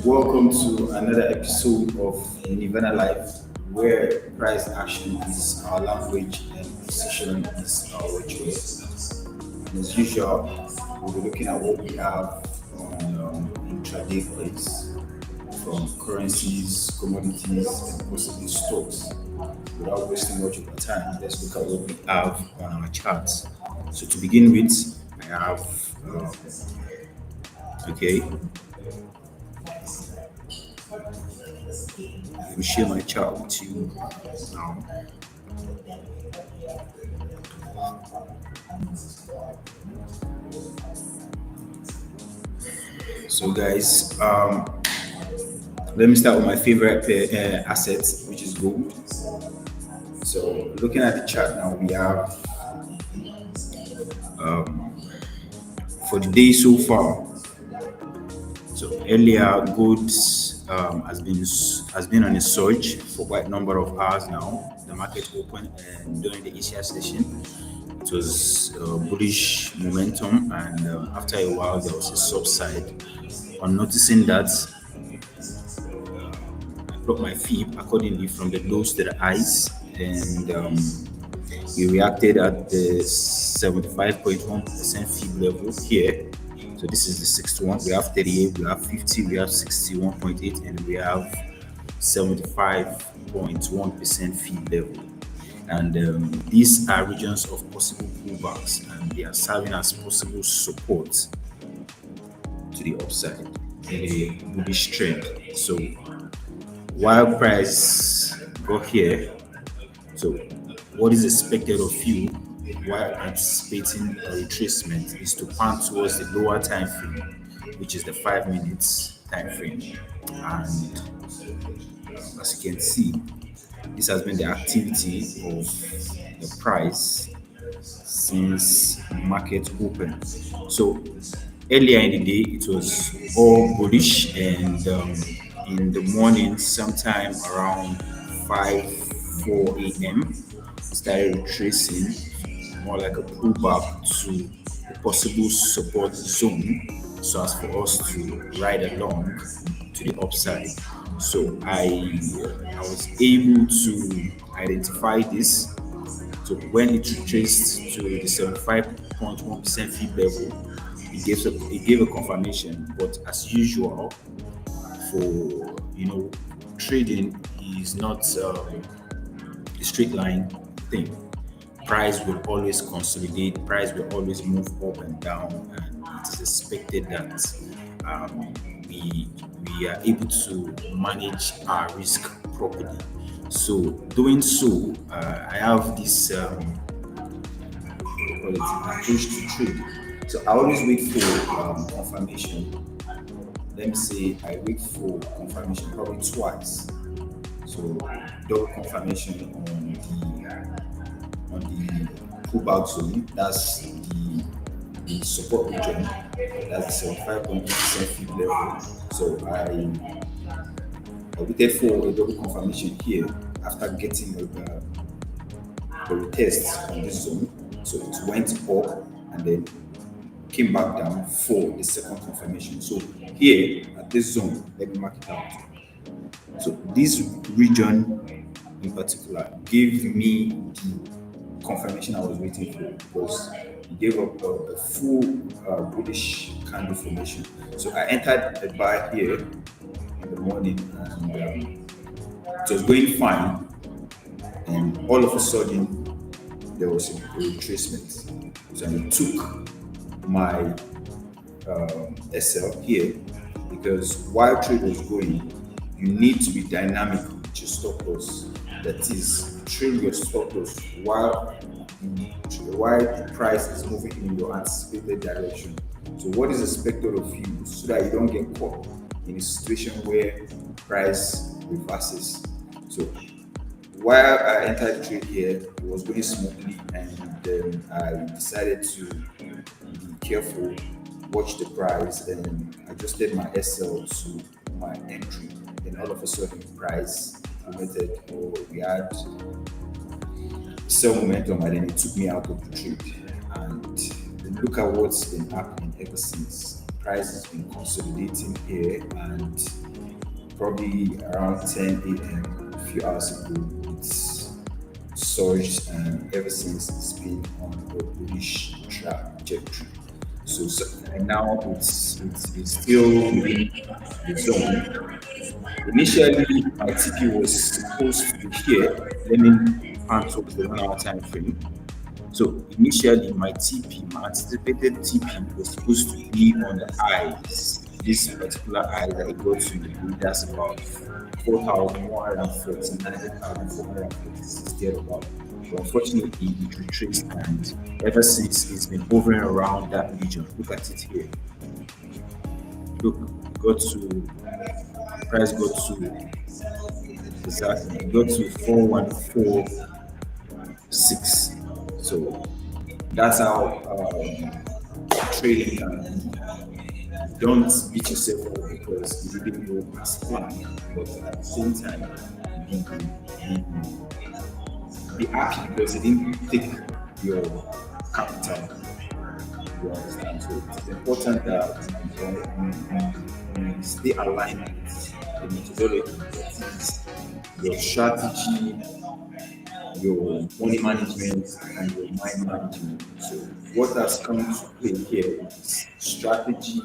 Welcome to another episode of Nirvana Life, where price action is our language and precision is our choice. And as usual, we'll be looking at what we have on Intraday Plays, from currencies, commodities, and possibly stocks. Without wasting much of our time, let's look at what we have on our charts. So to begin with, I have okay. Let me share my chart with you now. So, guys, let me start with my favorite asset, which is gold. So, looking at the chart now, we have for the day so far. So earlier, gold has been on a surge for quite a number of hours now. The market opened and during the Asia session, it was bullish momentum, and after a while, there was a subside. On noticing that, I dropped my fee accordingly from the lows to the highs, and we reacted at the 75.1% fee level here. So this is the 61. We have 38, we have 50, we have 61.8, and we have 75.1% fee level. And these are regions of possible pullbacks, and they are serving as possible support to the upside in a bullish trend. So while price got here, so what is expected of you while anticipating a retracement is to pan towards the lower time frame, which is the 5 minutes time frame. And as you can see, this has been the activity of the price since market open. So earlier in the day, it was all bullish, and in the morning, sometime around 4 a.m., started retracing, more like a pullback to a possible support zone, so as for us to ride along to the upside. So I was able to identify this. So when it retraced to the 75.1% fee level, it gave a confirmation. But as usual, for trading is not a straight line thing. Price will always consolidate, price will always move up and down, and it is expected that we are able to manage our risk properly. So doing so, I have this approach to trade. So I always wait for confirmation. Let me say I wait for confirmation probably twice. So double confirmation on the pullback zone. That's the support region. That's the 75.8% fee level. So I waited for a double confirmation here after getting the retest on this zone. So it went up and then came back down for the second confirmation. So here at this zone, let me mark it out. So this region in particular gave me the confirmation I was waiting for, because it gave up a full bullish candle formation. So I entered a buy here in the morning, and it was going fine, and all of a sudden there was a retracement. So I took my SL here, because while trade was going, you need to be dynamic with your stop loss. That is, trade your stop loss while the price is moving in your anticipated direction. So what is expected of you, so that you don't get caught in a situation where price reverses. So while I entered the trade here, it was going smoothly, and then I decided to be careful, watch the price, and adjusted my SL to my entry. Then all of a sudden, price plummeted, or we had sell momentum, and then it took me out of the trade. And look at what's been happening ever since. Price has been consolidating here, and probably around 10 a.m. a few hours ago. It's surged, and ever since it's been on a bullish trajectory. So right now it's still within the zone. Initially, my TP was supposed to be here. Let me pan towards the 1 hour time frame. So initially, my TP, my anticipated TP, was supposed to be on the highs. This particular high that I got to, that's about 4,149, 4,446 thereabout. But unfortunately, it retraced, and ever since it's been hovering around that region. Look at it here. Look, got to price got to exactly got to 4146. So that's how trading can. Don't beat yourself up because you didn't go as planned, but at the same time, be, be happy because it didn't take your capital. You understand? So it's important that you stay aligned with the methodology, that is your strategy, your money management, and your mind management. So what has come to play here is strategy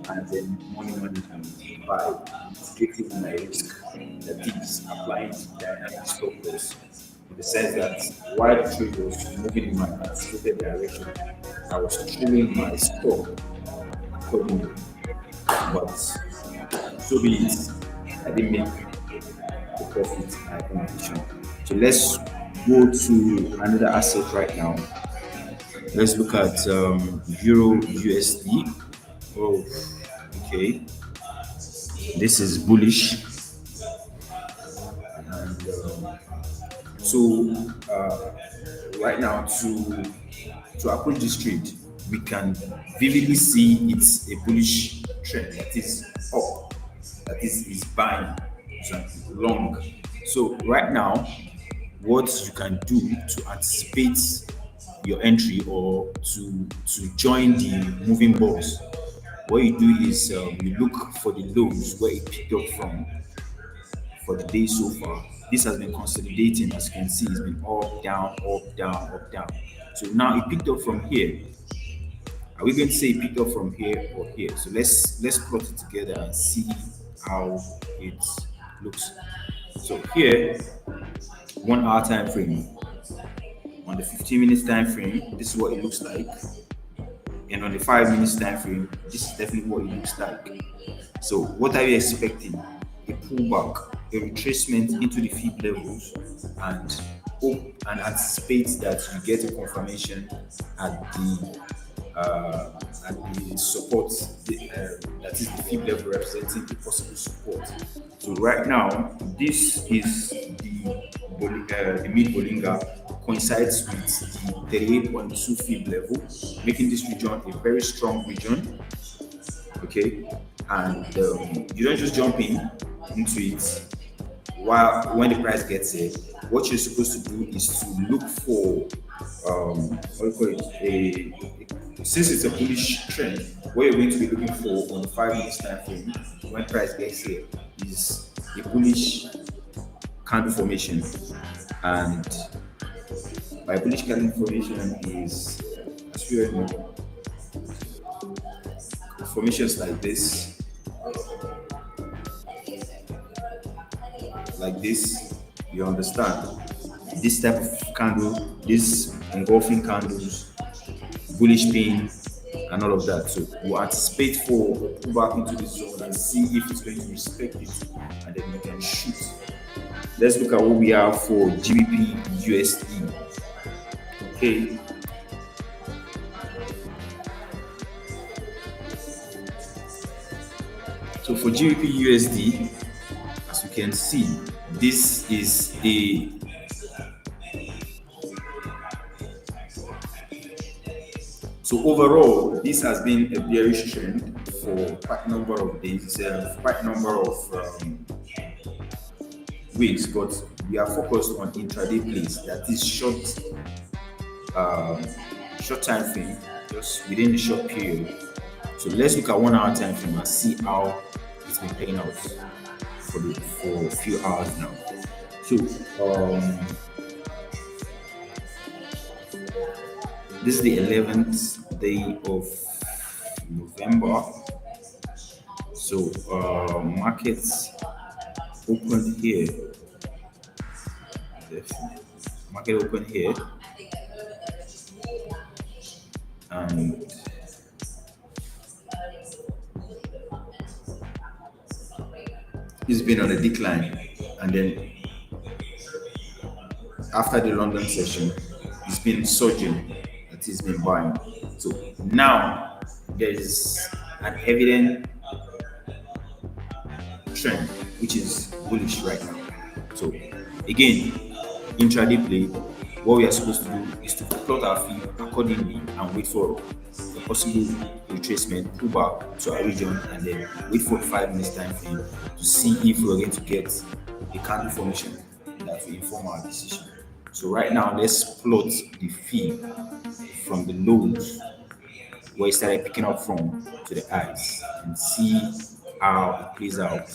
and then money management by mitigating my risk, that is applying dynamic stop loss, in the sense that while the trade was moving in my anticipated direction, I was trimming my stop accordingly. But so be it, I didn't make the profit I envisioned. So let's go to another asset right now. Let's look at Euro USD. Oh, okay. This is bullish. And so right now, to approach this trade, we can vividly see it's a bullish trend that is up, that is buying, so long. So right now, what you can do to anticipate your entry or to join the moving balls, what you do is you look for the lows where it picked up from for the day so far. This has been consolidating, as you can see, it's been up, down, up, down, up, down. So now it picked up from here. Are we going to say it picked up from here or here? So let's plot it together and see how it looks. So here, 1 hour time frame. On the 15 minutes time frame, this is what it looks like. And on the 5 minutes time frame, this is definitely what it looks like. So what are you expecting? A pullback, a retracement into the fib levels, and hope and anticipate that you get a confirmation at the support, that is the fib level representing the possible support. So right now, this is the mid Bollinger coincides with the 38.2 fib level, making this region a very strong region. Okay, and you don't just jump into it while when the price gets there. What you're supposed to do is to look for what do you call it, since it's a bullish trend, what you're going to be looking for on the 5 minutes time frame when price gets here is a bullish candle formation. And by bullish candle formation is, as we all know, formations like this, you understand. This type of candle, this engulfing candles, bullish pin, and all of that. So we'll anticipate for a pullback into this zone and see if it's going to respect it, and then we can shoot. Let's look at what we have for GBP USD. Okay. So for GBP USD, as you can see, this is a so overall, this has been a bearish trend for quite a number of days, quite a number of weeks, but we are focused on intraday plays, that is short time frame, just within the short period. So let's look at 1 hour time frame and see how it it's been playing out for a few hours now. So this is the 11th day of November. So markets opened here. Market opened here, and it's been on a decline. And then after the London session, it's been surging. That it's been buying. So now there is an evident trend which is bullish right now. So again, intraday play, what we are supposed to do is to plot our fee accordingly and wait for a possible retracement, pull back to our region, and then wait for 5 minutes time frame to see if we're going to get a candle formation that will inform our decision. So right now, let's plot the fee from the lows where it started picking up from to the highs and see how it plays out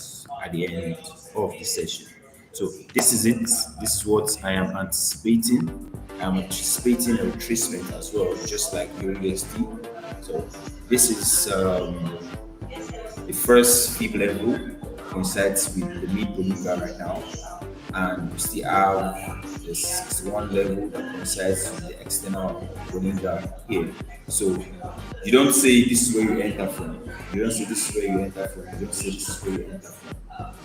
at the end of the session. So this is it. This is what I am anticipating. I'm anticipating a retracement as well, just like the USD. So this is the first fib level coincides with the mid Bollinger right now, and we still have the 61 level that coincides with the external Bollinger here. So you don't say this is where you enter from. You don't say this is where you enter from. You don't say this is where you enter from.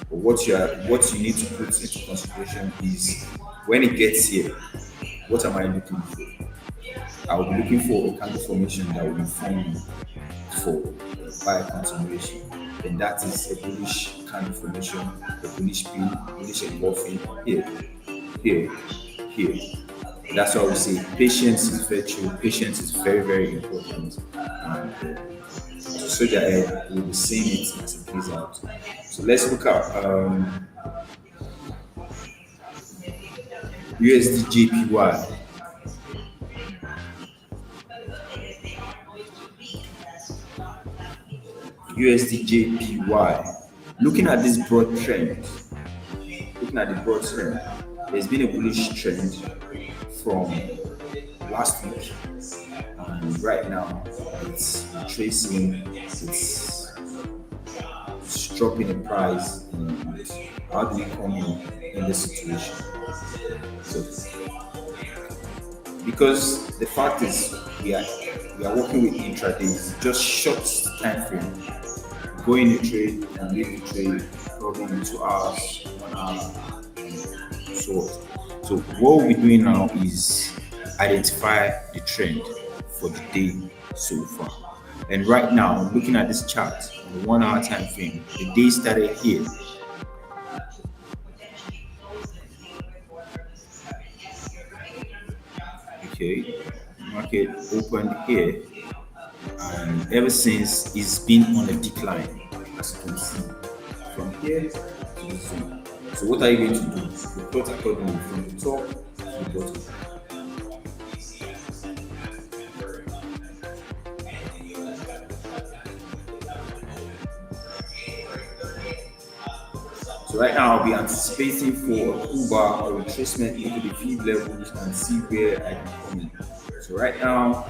But what you need to put into consideration is when it gets here, what am I looking for? I will be looking for a candle formation that will inform me for buy continuation. And that is a bullish candle formation, a bullish pin, bullish engulfing here, here, here. That's why we say patience is virtue. Patience is very, very important. And to soldier ahead, we'll be seeing it as it plays out. So let's look at USD JPY. USD JPY. Looking at this broad trend, there's been a bullish trend from last week, and right now it's tracing, it's dropping in price. And how do we come in this situation? So, because the fact is we are working with intradays, just short time frame. Go in a trade and leave the trade probably in 2 hours, 1 hour, and so on. So what we're doing now is identify the trend for the day so far. And right now, looking at this chart on the 1 hour time frame, the day started here. Okay, market opened here, and ever since it's been on a decline, as you can see from here to the zone. So what are you going to do? You plot accordingly from the top to the bottom. So right now I'll be anticipating for a pullback or retracement into the fib levels and see where I can come in. So right now,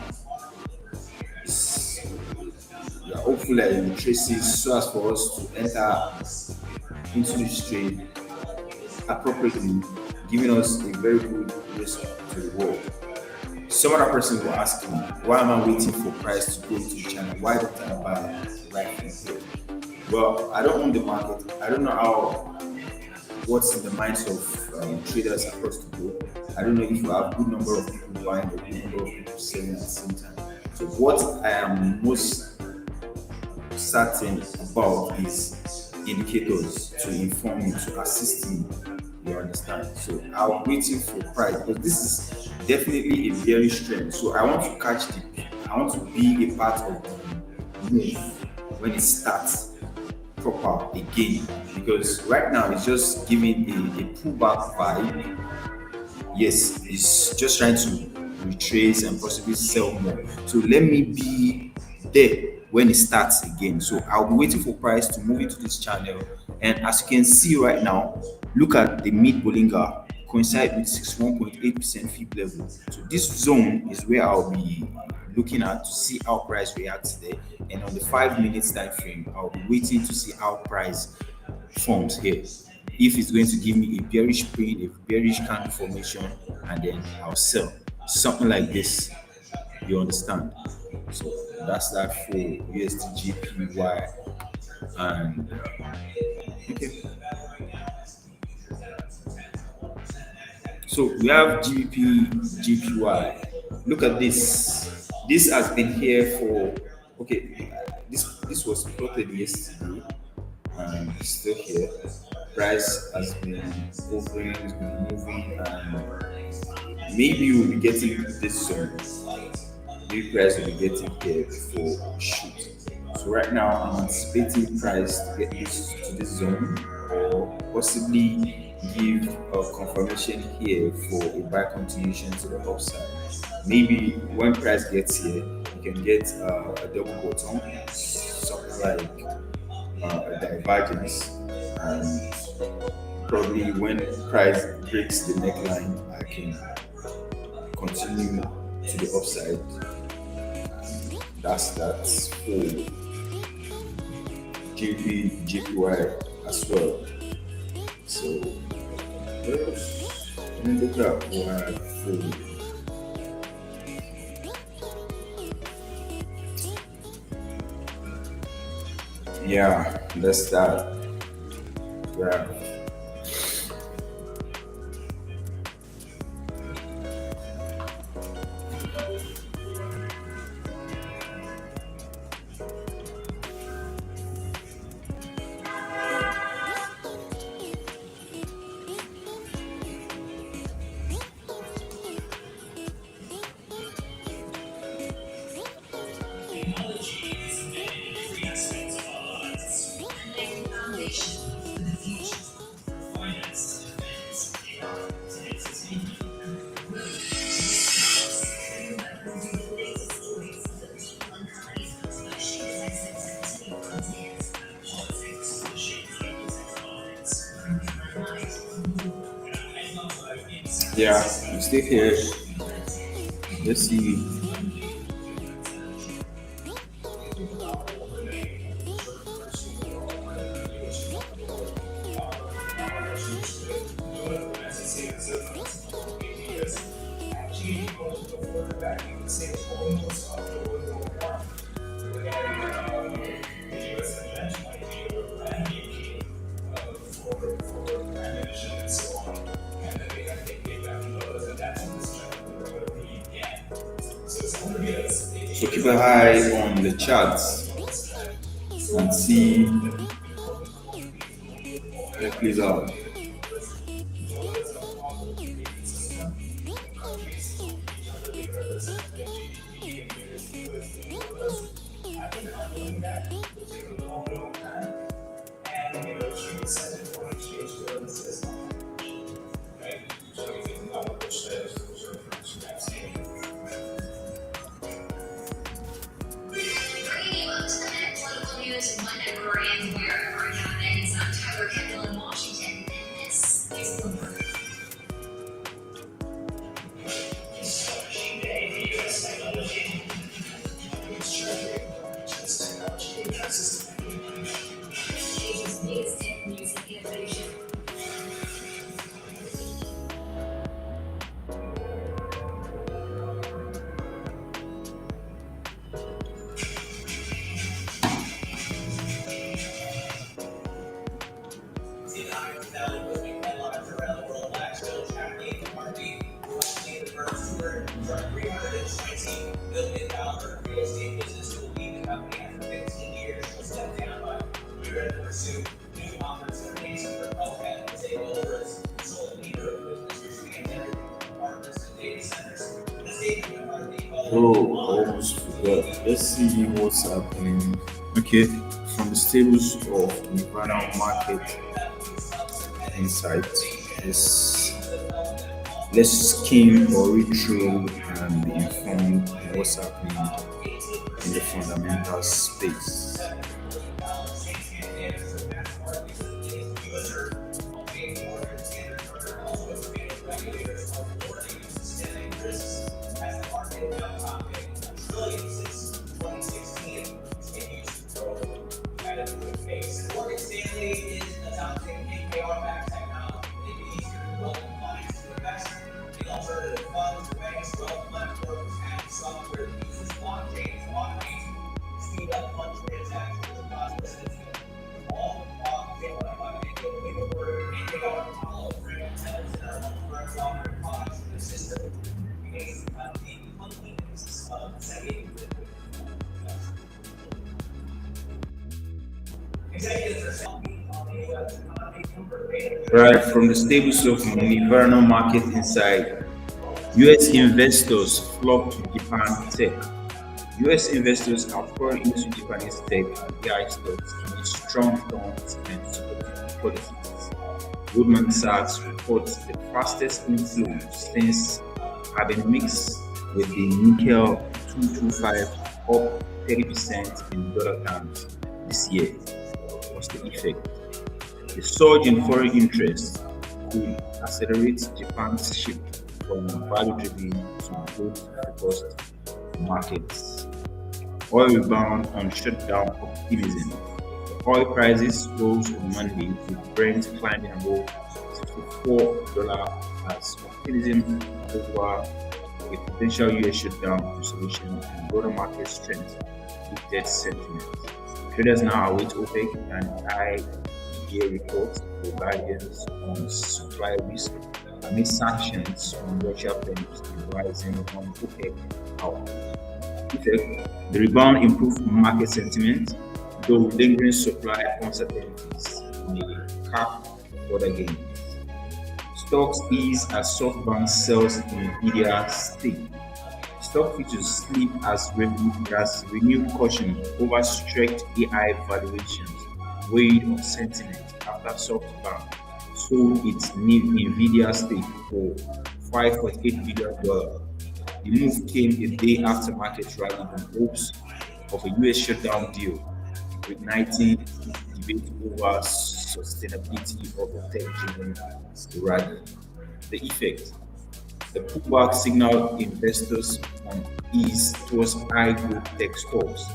we are hopeful that it retraces so as for us to enter into this trade appropriately, giving us a very good risk to reward. Some other person will ask me, why am I waiting for price to go to the channel? Why don't I buy right from here? Well, I don't own the market. I don't know what's in the minds of traders across the globe. I don't know if you have a good number of people buying or a good number of people selling at the same time. So what I am most certain about is indicators to inform me, to assist me. You understand? So I'm waiting for price because this is definitely a bearish trend. So I want to catch I want to be a part of the move when it starts proper again, because right now it's just giving a pullback vibe. Yes, it's just trying to retrace and possibly sell more. So let me be there when it starts again. So I'll be waiting for price to move into this channel. And as you can see right now, look at the mid Bollinger coincide with 61.8% fib level. So this zone is where I'll be looking at to see how price reacts there. And on the 5 minutes time frame, I'll be waiting to see how price forms here. If it's going to give me a bearish print, a bearish candle formation, and then I'll sell something like this. You understand? So that's that for USD GPY. And okay, so we have GBP GPY. Look at this. This has been here for okay. This was plotted yesterday and it's still here. Price has been hovering, has been moving, and maybe we'll be getting this zone. Maybe price will be getting here before we shoot. So right now I'm anticipating price to get this to this zone or possibly give a confirmation here for a buy continuation to the upside. Maybe when price gets here, you can get a double bottom, something like a divergence, and probably when price breaks the neckline, I can continue to the upside. That's for GPY as well. So let me look at what for. Yeah, that's that. Yeah. Yeah, you stay here. Let's see. So keep an eye on the charts and see how it plays out. Oh, almost forgot. Let's see what's happening. Okay, from the stables of Nirvana market insight, let's skim or read through and be informed what's happening in the fundamental space. Right from the stables of Nirvana market inside, US investors flock to Japan tech. US investors are pouring into Japanese tech and AI stocks amid strong bonds and supportive policies. Goldman Sachs reports the fastest inflow since having mixed with the Nickel 225 up 30% in dollar terms this year. What's the effect? The surge in foreign interest could accelerate Japan's shift from value-driven to growth-focused markets. Oil rebound on shutdown optimism. The oil prices rose on Monday with Brent climbing above $64 as optimism over a potential US shutdown resolution and broader market strength lifted sentiment. Traders now await OPEC and IEA reports for guidance on supply risk amid sanctions on Russia plans and rising on OPEC output. Effect, the rebound improved market sentiment, though lingering supply uncertainties may cap further gains. Stocks ease as SoftBank sells Nvidia stake. Stock futures slip as renewed caution over stretched AI valuations weighed on sentiment after SoftBank sold its new Nvidia stake for $5.8 billion. The move came a day after markets rallied on hopes of a US shutdown deal, igniting debate over sustainability of the tech-driven rally. The effect: the pullback signaled investors on ease towards high-growth tech stocks,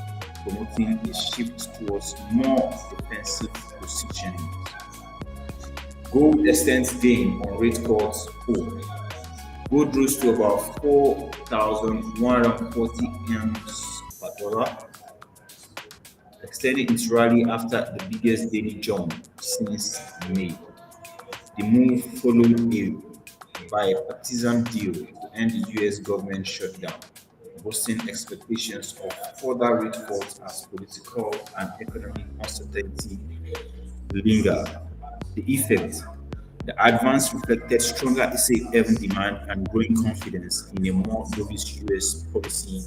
promoting a shift towards more defensive positioning. Gold extends gain on rate cuts hope. Gold rose to about 4,140 ounces per dollar, extending its rally after the biggest daily jump since May. The move followed a bipartisan deal to end the US government shutdown, boosting expectations of further rate cuts as political and economic uncertainty linger. The effect: the advance reflected stronger safe demand and growing confidence in a more dovish US policy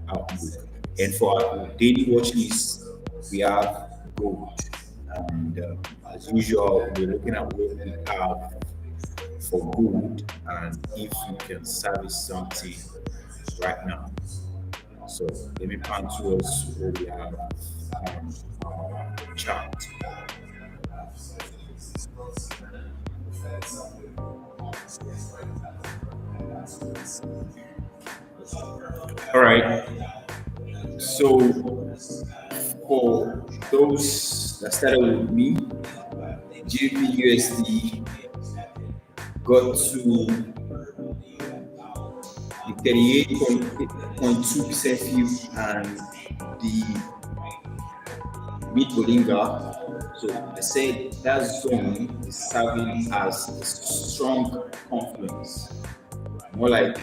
outlook. And for our daily watch list, we have gold. And as usual, we're looking at what we have for gold and if we can service something right now. So let me pan towards what we have on our chart. All right. So for those that started with me, GBP got to the 38.2% view and the mid Bolinga. So I said that zone is serving as a strong confluence, more like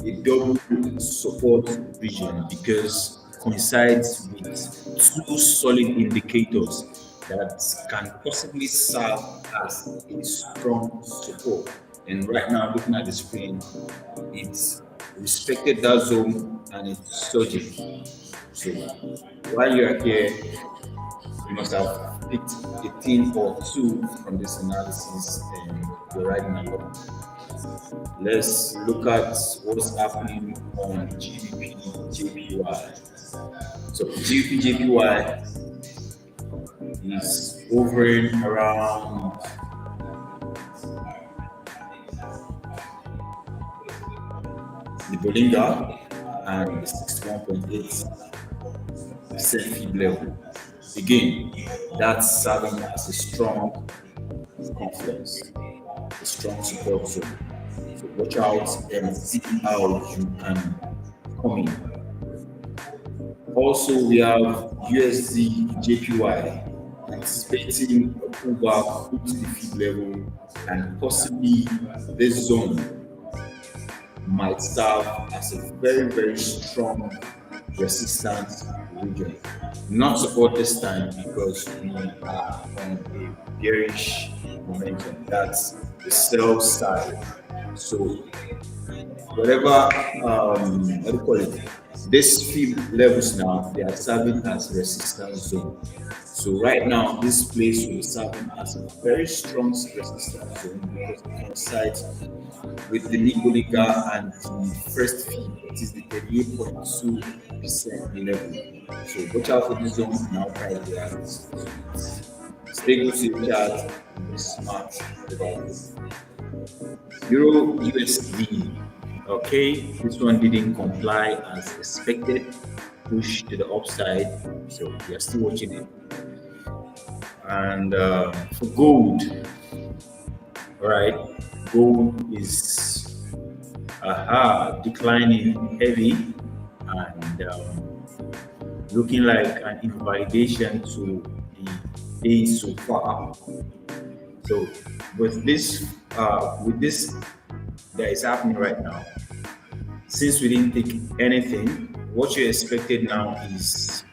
a double support region because coincides with two solid indicators that can possibly serve as a strong support. And right now, looking at the screen, it's respected that zone and it's surging. So while you are here, you must have picked a thing or two from this analysis and you're riding along. Let's look at what's happening on GBP JPY. So GPJPY is hovering around the Bollinger and the 61.8% fib level. Again, that's serving as a strong confluence, a strong support zone. So watch out and see how you can come in. Also, we have USD JPY anticipating a pullback up to the fib level, and possibly this zone might serve as a very, very strong resistance region. Not support this time because we are on a bearish momentum. That's the sell side. So whatever what do you call it? These fib levels now, they are serving as resistance zone. So right now, this place will be serving as a very strong resistance zone because it coincides with the Nicolika and the first fee, it is the 38.2% level. So watch out for this zone now, price reacts. Stay good to your chart and be smart about it. Euro USD. Okay, this one didn't comply as expected, push to the upside, so we are still watching it. And for gold, all right, gold is declining heavy and looking like an invalidation to the days so far. So with this that is happening right now, since we didn't take anything, what you expected now is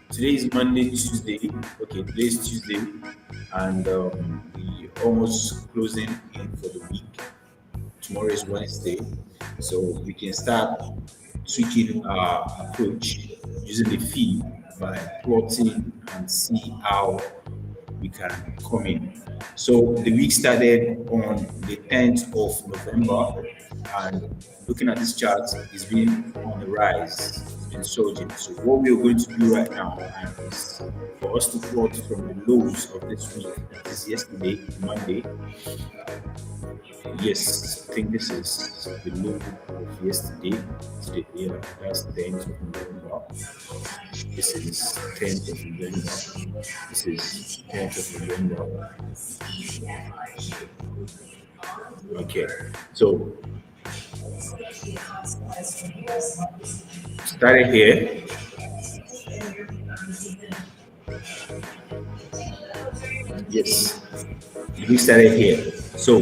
today is Monday, Tuesday. Okay, today is Tuesday, and we almost closing in for the week. Tomorrow is Wednesday, so we can start tweaking our approach using the fee by plotting and see how we can come in. So the week started on the 10th of November, and looking at this chart, it's been on the rise, it's been surging. So what we are going to do right now is for us to plot from the lows of this week, that is yesterday, Monday. Yes, I think this is the low of yesterday. Today, yeah, that's 10th of November. This is 10th of November. This is 10th of November. Okay, so started here. Yes, we started here. So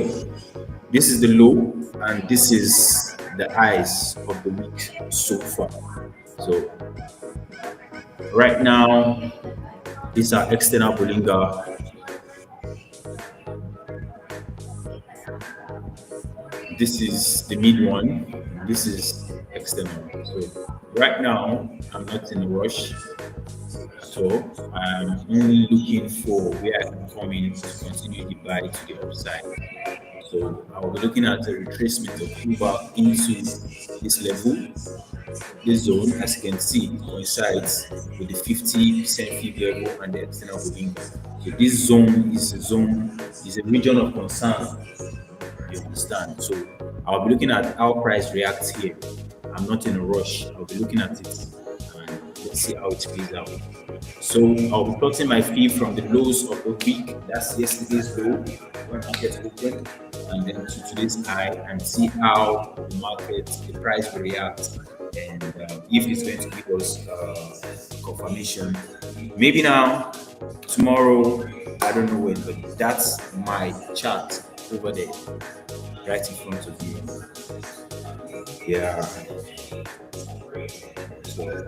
this is the low, and this is the highs of the week so far. So right now, these are external Bollinger. This is the mid one. This is external. So right now, I'm not in a rush. So I'm only looking for where I can come in to continue the buy to the upside. So I'll be looking at the retracement of pullback into this level, this zone. As you can see, it coincides with the 50% fib level and the external Bollinger. So this zone is a region of concern. You understand? So I'll be looking at how price reacts here. I'm not in a rush. I'll be looking at it and let's see how it plays out. So I'll be plotting my fee from the lows of the week. That's yesterday's low when market opened, and then to today's high, and see how the market, the price will react, and if it's going to give us confirmation. Maybe now, tomorrow, I don't know when, but that's my chart over there, right in front of you. Yeah. So,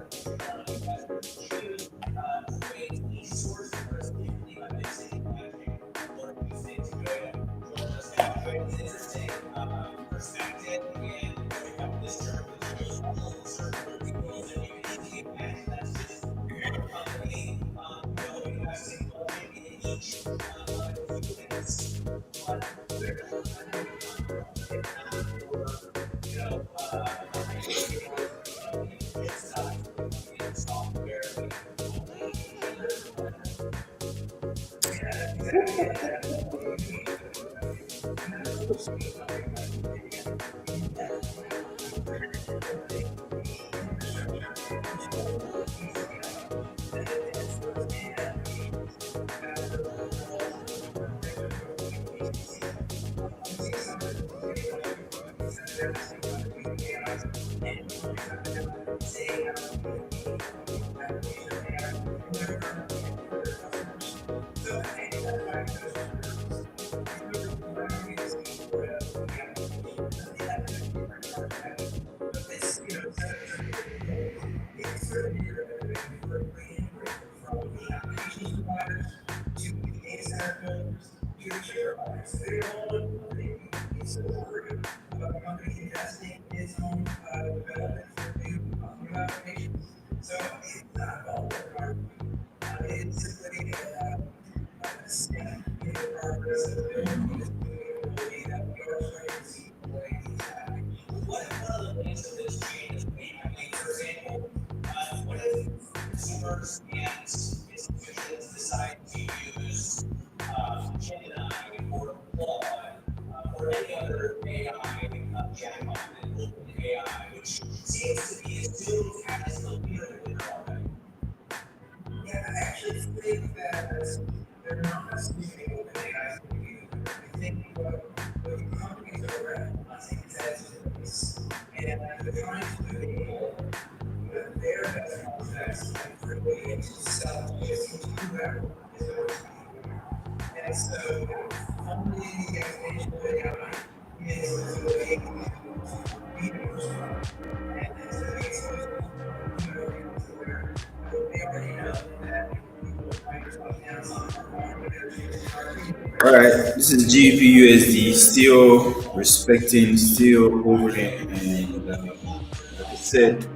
All right, this is GPUSD, still respecting, still holding, and like I said,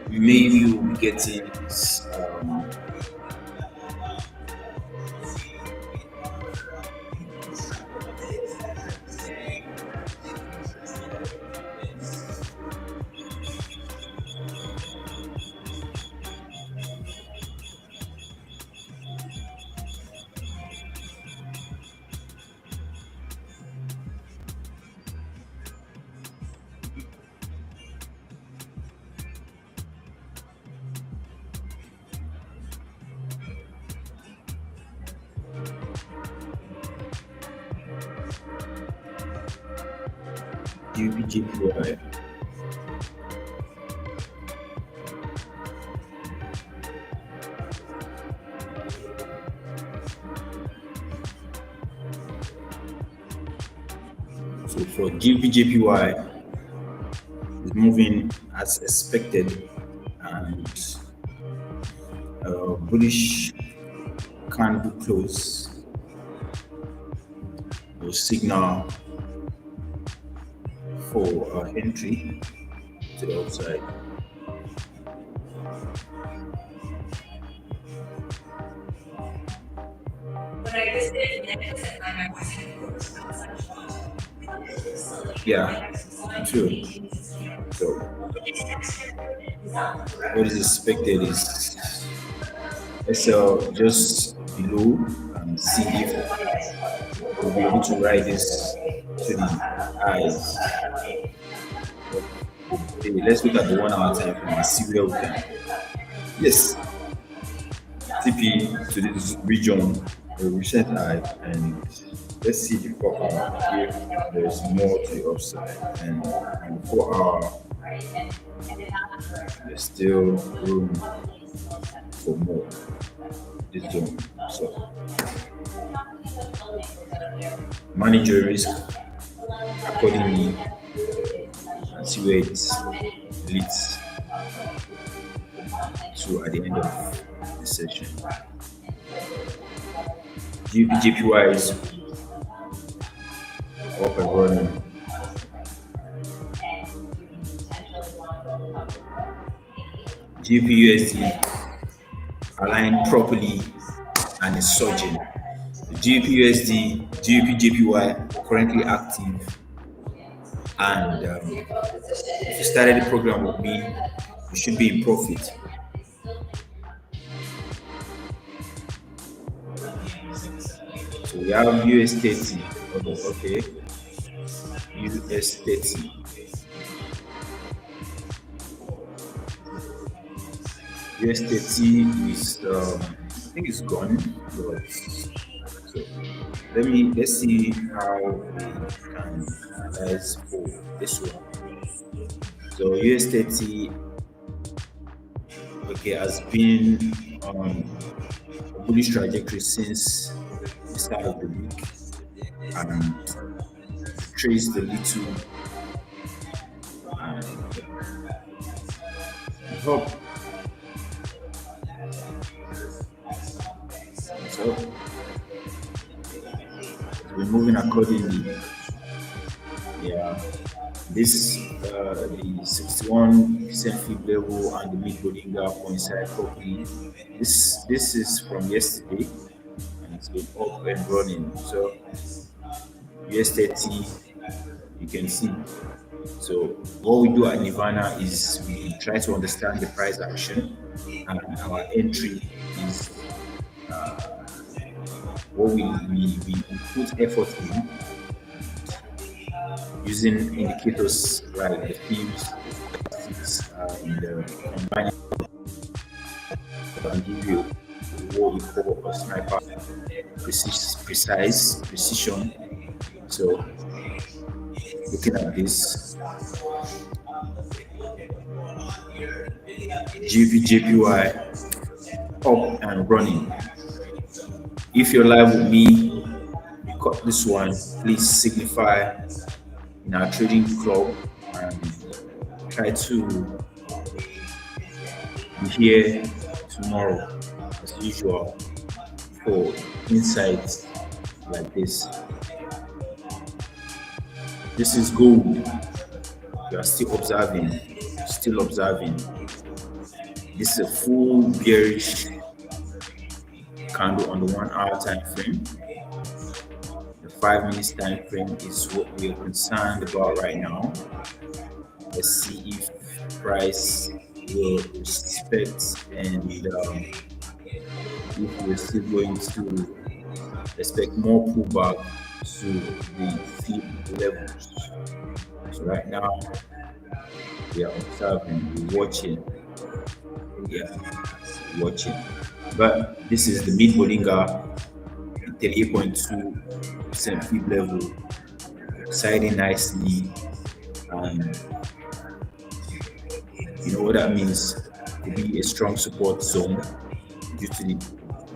maybe we'll be getting GPGPY. So for GPJPY, it's moving as expected, and bullish candle close will signal for entry to the upside. Yeah, true. So what is expected is SL just below and see if we'll be able to ride this to the highs. Okay, let's look at the 1 hour time frame and see where we can. Yes, TP to this region, a recent high, and let's see the 4 hour if there's more to the upside. And on the 4 hour, there's still room for more this zone. So manage your risk accordingly and see where it leads to at the end of the session. GPJPY is up and running. GPUSD aligned properly and is surging. GPUSD, GPJPY currently active, and if you started the program with me, you should be in profit. So we have US 30 Oh, okay. US 30. US 30 is I think it's gone. But so let's see how we can analyze for this one. So US 30, okay, has been on a bullish trajectory since the start of the week and traced a little and I hope so. We're moving accordingly. Yeah, this the 61% fib level and the mid bowling gap coincide properly. This is from yesterday and it's been up and running. So US 30, you can see. So what we do at Nirvana is we try to understand the price action, and our entry is what we put effort in using indicators like the fibs, and combining and give you what we call a sniper precise precision. So looking at this JPY up and running. If you're live with me, you cut this one, please signify in our trading club and try to be here tomorrow as usual for insights like this. This is gold. You are still observing, still observing. This is a full bearish candle on the 1 hour time frame. The 5 minutes time frame is what we are concerned about right now. Let's see if price will respect and if we're still going to expect more pullback to the fib levels. So right now we are observing, we're watching. Yeah, watching. But this is the mid Bollinger 38.2% fib level, siding nicely, and you know what that means. It could be a strong support zone due to the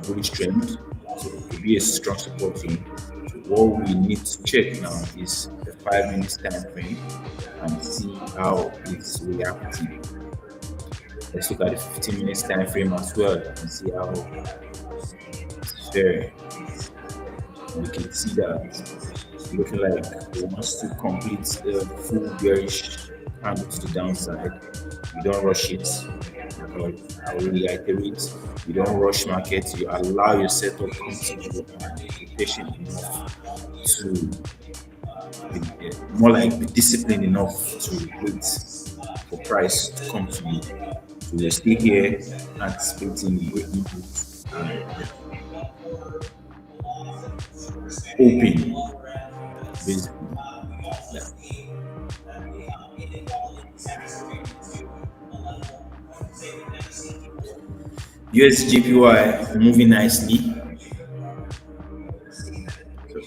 bullish trend. So it could be a strong support zone. So what we need to check now is the 5 minutes time frame and see how it's reacting. Let's look at the 15 minutes time frame as well and see how it's fair. We can see that it's looking like it wants to complete the full bearish candle to the downside. You don't rush it. I will reiterate, you don't rush market. You allow your setup comfortable and be patient enough to be more like be disciplined enough to wait for price to come to you. So we're still here anticipating great input and open basically. Yeah. USJPY moving nicely. So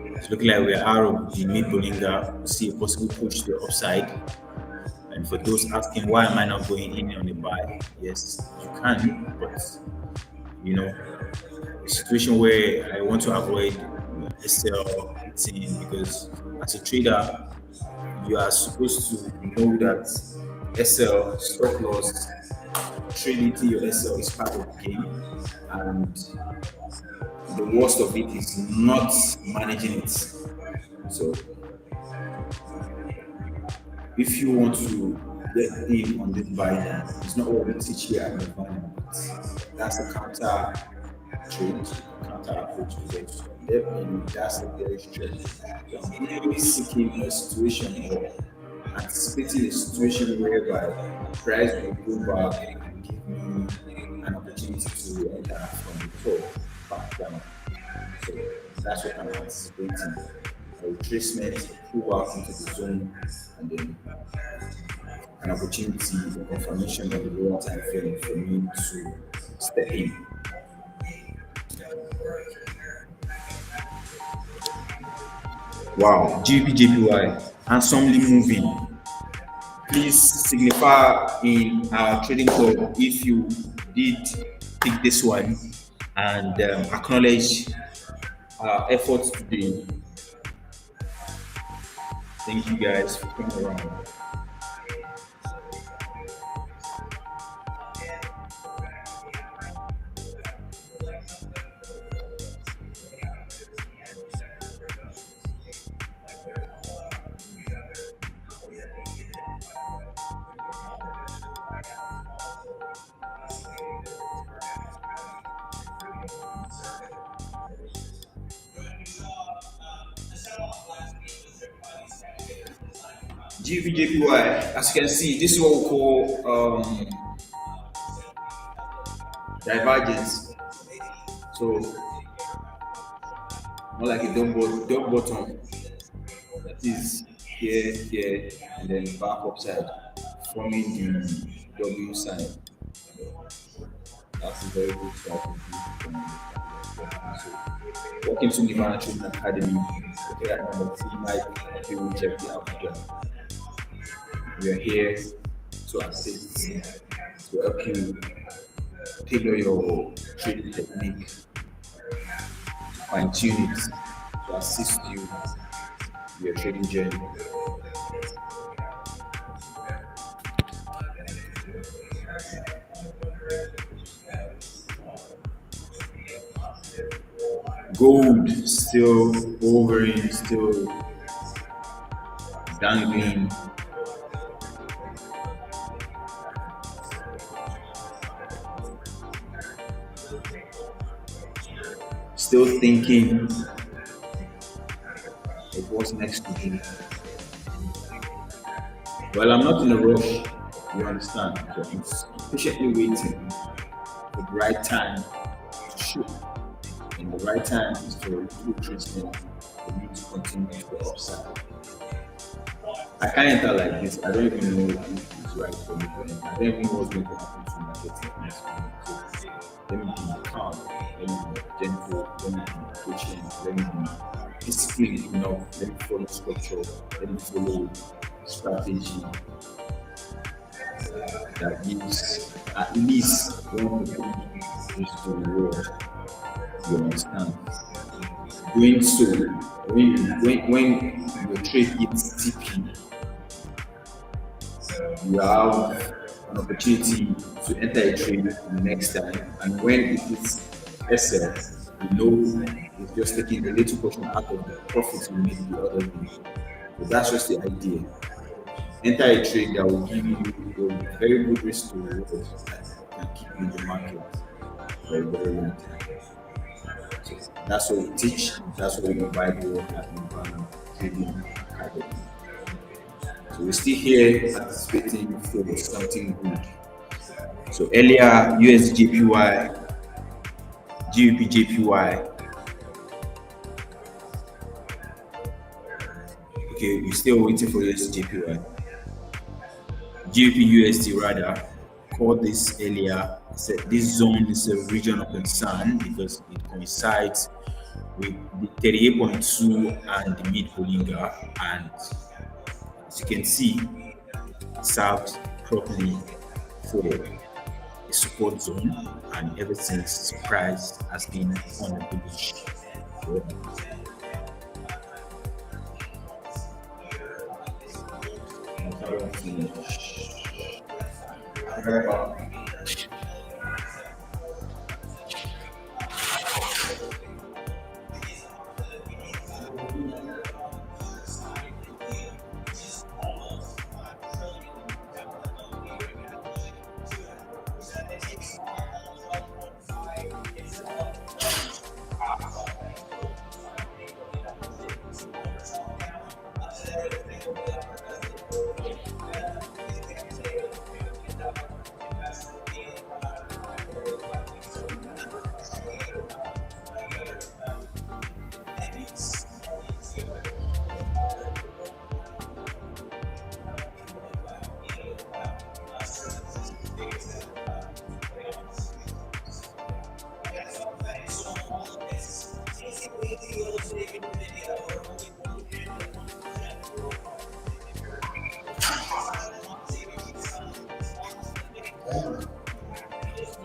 it's looking like we're out of the mid Bollinger. We see a possible push to the upside. And for those asking why am I not going in on the buy, yes, you can, but you know, a situation where I want to avoid SL hitting, because as a trader, you are supposed to know that SL stop loss, trading to your SL is part of the game, and the worst of it is not managing it. So if you want to get in on this buy down, it's not what we teach here at Nirvana, but that's a counter trade, counter approach because definitely that's a very trade. So I'm really seeking a situation or anticipating a situation whereby price will go back and give me an opportunity to enter from the top back down. So That's what I'm anticipating. A retracement, pull out into the zone, and then an opportunity, a confirmation of the lower time frame for me to step in. Wow, GBJPY, handsomely moving. Please signify in our trading club if you did pick this one and acknowledge our efforts today. Thank you guys for coming around. GBJPY, as you can see, this is what we call divergence. So, more like a dog bottom. That is here, here, and then back upside, forming the W sign. That's a very good strategy. So, welcome to Nirvana Training Academy. Okay, at number 3, Mike, you will check the out. We are here to assist, to help you tailor your trading technique, fine tune it, to assist you in your trading journey. Gold still hovering, still dangling. Still thinking of what's next to do. Well, I'm not in a rush, you understand. So I'm patiently waiting for the right time to shoot. And the right time is for a little treatment for me to continue to the upside. I can't enter like this. I don't even know if it's right for me to enter. I don't even know what's going to happen to my getting next month. So let me be calm, let me be gentle, let me be patient, let me be disciplined enough, let me follow structure, let me follow strategy that gives at least one to is to reward. You understand? Doing so, when your trade hits TP, you have an opportunity to enter a trade the next time, and when it is SL, you know it's just taking a little portion out of the profits you made the other day. So that's just the idea. Enter a trade that will give you a very good risk to reward and keep you in the market for a very long time. So that's what we teach, that's what we provide you at Nirvana Trading Academy. So we're still here anticipating for something good. So earlier, USJPY, GBPJPY. Okay, we're still waiting for USJPY. GBPUSD rather, called this earlier, said this zone is a region of concern because it coincides with the 38.2 and the mid Bollinger, and as you can see, it served properly for a support zone, and ever since price has been on a bullish trend.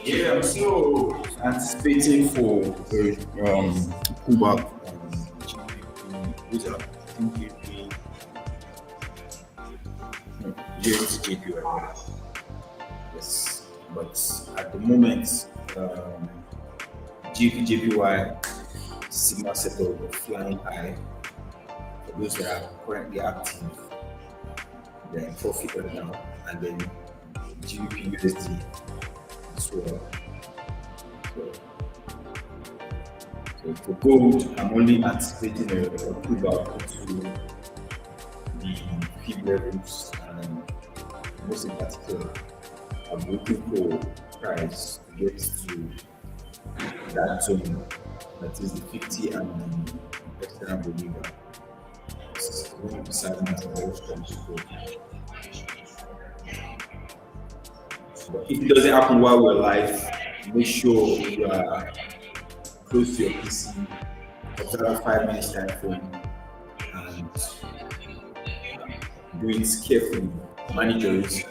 Yeah, I'm still anticipating for a pullback on GBP. Which I think GBP, no, USD right now. Yes, but at the moment, um, JPY Sigma settled flying high. For those that are currently active, they're in profit right now, and then GBP USD as well. So, so for gold, I'm only anticipating a pullback to the peak levels, and most in particular, I'm looking for price to get to that zone, that is the 50 and external believer. It's going to be serving as a very strong support. But if it doesn't happen while we're live, make sure you are close to your PC, observe 5 minutes time frame, and do it carefully. Manage your risk.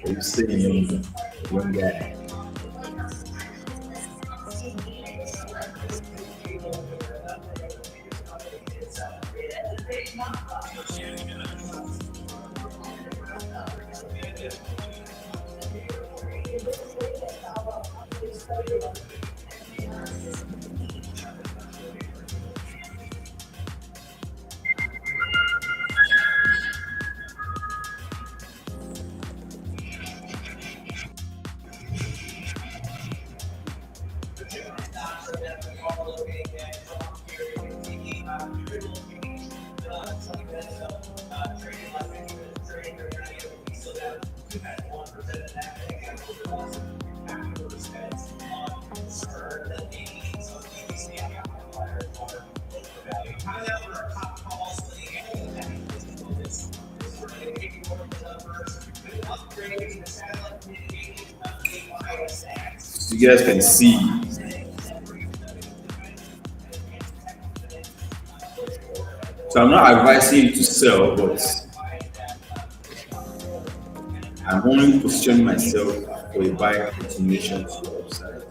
Are you saying young guy? So you guys can see. So I'm not advising you to sell, but I'm only positioning myself for a buy continuation to the upside.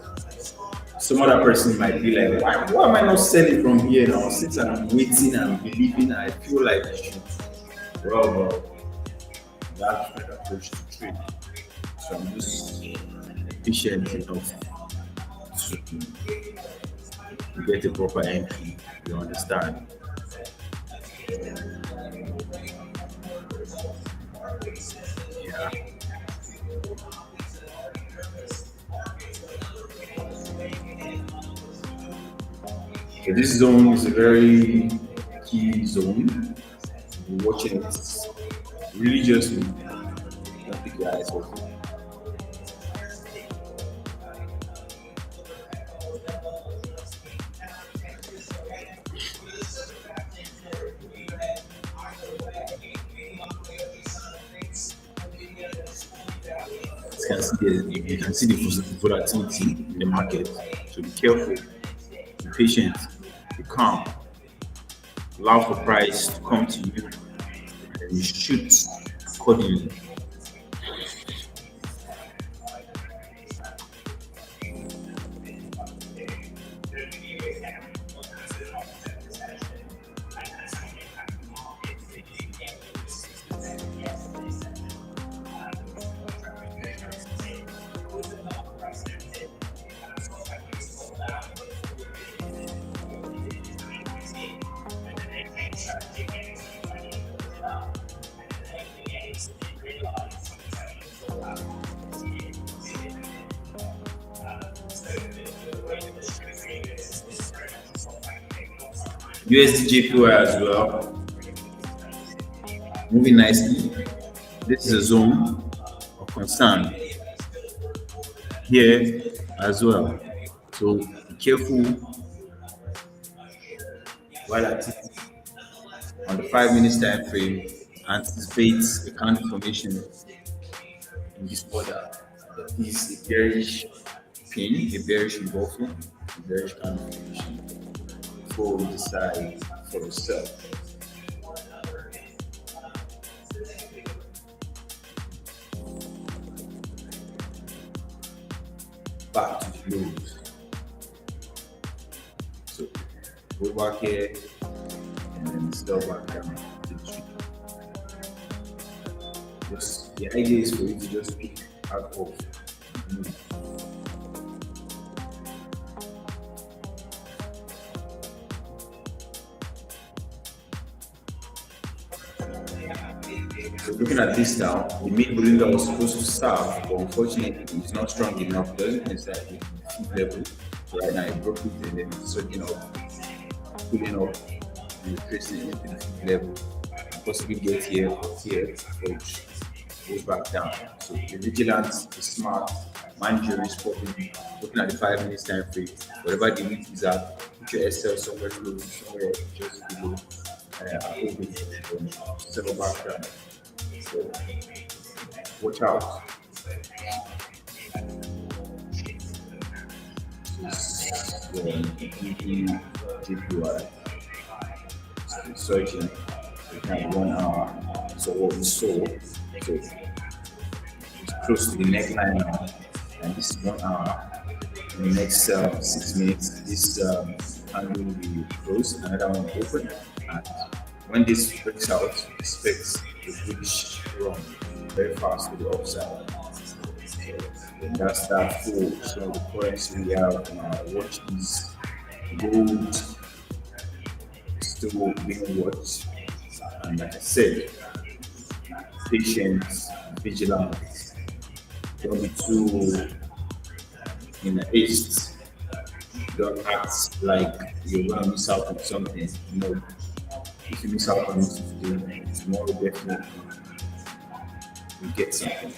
Some other person might be like, why am I not selling from here now? Since I'm waiting and believing, I feel like I should. Well, that's my approach to trade. So I'm just patient enough to get a proper entry. You understand? Yeah. So this zone is a very key zone. You're watching it Religiously, don't take your eyes off it. You can see the volatility in the market. So be careful, be patient, be calm, allow for price to come to you, and you shoot accordingly. USDJPY as well, moving nicely. This is a zone of concern here as well. So be careful while at it on the 5 minutes time frame. Anticipate a candle formation in this order. There is a bearish pin, a bearish engulfing, a bearish candle formation before we decide for yourself. Back to the lows. So go back here and then still back down to the street. Just the idea is for you to just pick out of the move. So looking at this now, the mid balloon that was supposed to serve, but unfortunately it's not strong enough, doesn't necessarily the level. So right now it broke it and then it's surging up, pulling up, and retracing into the fifth level. Possibly get here or here, which goes back down. So the vigilance is smart, manager is popping, looking at the 5 minutes time frame, whatever the week is at, put your SL somewhere close, somewhere just below over it, settle back down. So watch out. GPY searching at 1 hour. So what we saw, so it's close to the neckline now, and this is 1 hour. In the next 6 minutes, this handle will be closed, another one will open, and when this breaks out, expect the bullish run very fast to the upside. And that's that for some of the currency we have. Watch is gold still being watched, and like I said, patience, vigilance. Don't be too in haste. Don't act like you're gonna miss out on something. No, if you miss out on it today, tomorrow definitely you get something.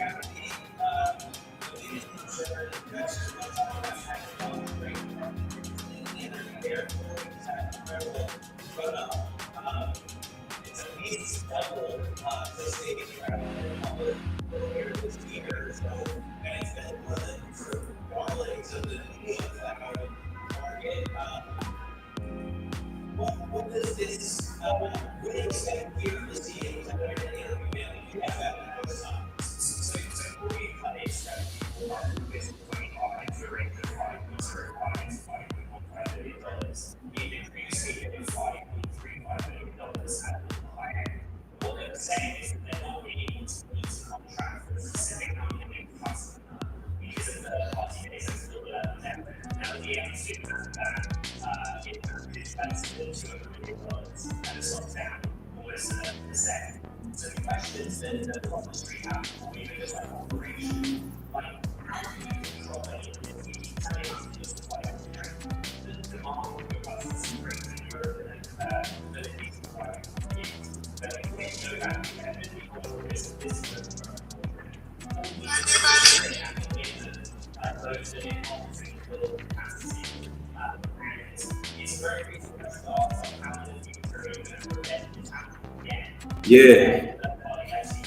Yeah,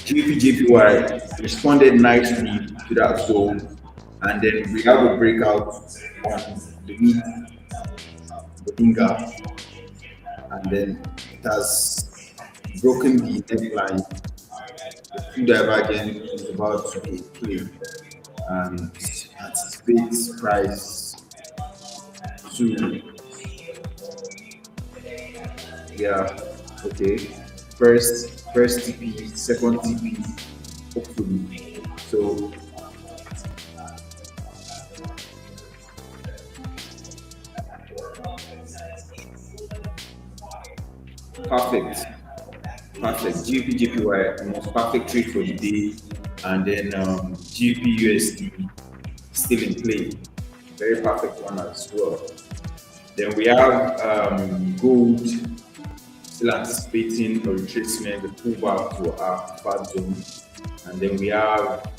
GPJPY responded nicely to that zone, and then we have a breakout on the mid Bodinga, and then it has broken the neckline. The two divergent is about to be played, and anticipates price to, yeah, okay, first TP, second TP, hopefully. So perfect, perfect. GPJPY almost perfect trade for the day, and then GPUSD still in play, very perfect one as well. Then we have gold still anticipating a retracement, the pullback to our fat zone, and then we have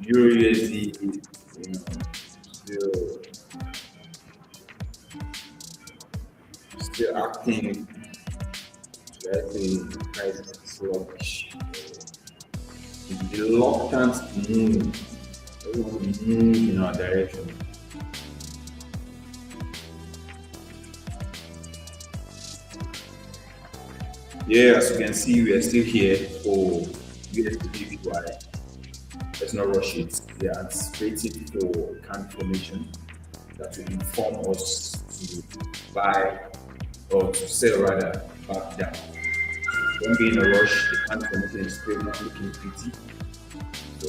Euro USD, still acting slightly price is sluggish. Reluctant to move, everyone move in our direction. Yeah, as you can see, we are still here for USDPY. Let's not rush it. We are anticipating for can formation that will inform us to buy or to sell rather back down. Don't be in a rush. The can formation is still not looking pretty. So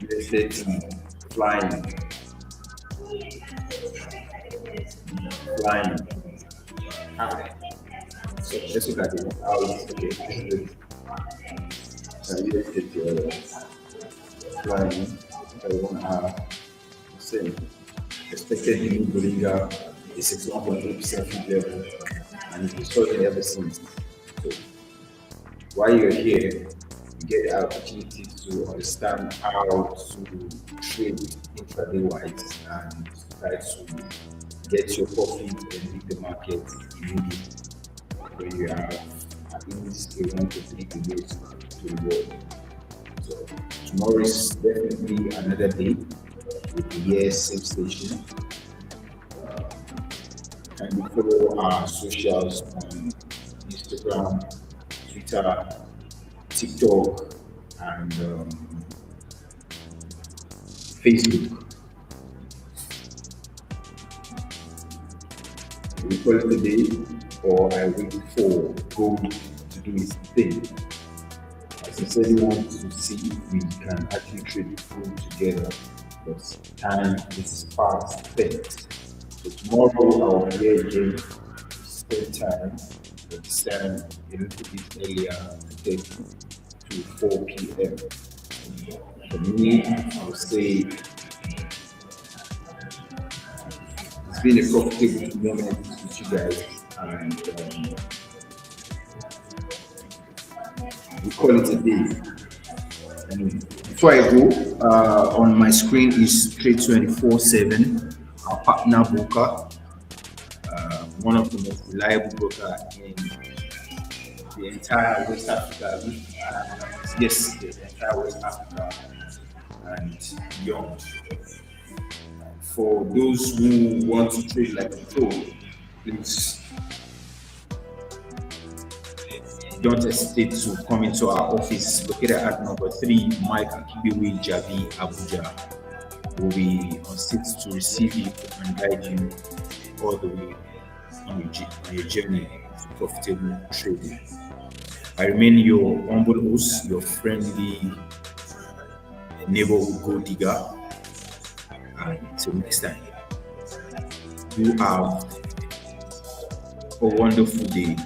USDT flying, flying. Ah, so let's look at it. How it's okay. USDT flying. I want to say expected new Bollinger is 61.3% feed level, and it's been struggling ever since. So while you're here, you get the opportunity to understand how to trade intraday wise and try to get your profit and leave the market immediately, where you have at least a 1 to 3 days to reward. So tomorrow is definitely another day with the year same station. And you follow our socials on Instagram, Twitter, TikTok, and Facebook. We call it a day, or I wait for gold to do its thing. I sincerely want to see if we can actually trade the food together, but time is fast spent. So tomorrow I'll be here again, same time, but this time a little bit earlier, 30 to 4 p.m. For me, I would say it's been a profitable moment with you guys, and we call it a day. And before I go, on my screen is Trade 24/7, our partner broker, one of the most reliable broker in the entire West Africa. Yes, the entire West Africa and beyond. For those who want to trade like a pro, please don't hesitate to come into our office located at number 3 Mike Akibiwe Jabi, Abuja. We'll be on set to receive you and guide you all the way on your journey to profitable trading. I remain your humble host, your friendly neighborhood gold digger. And until next time, you have a wonderful day.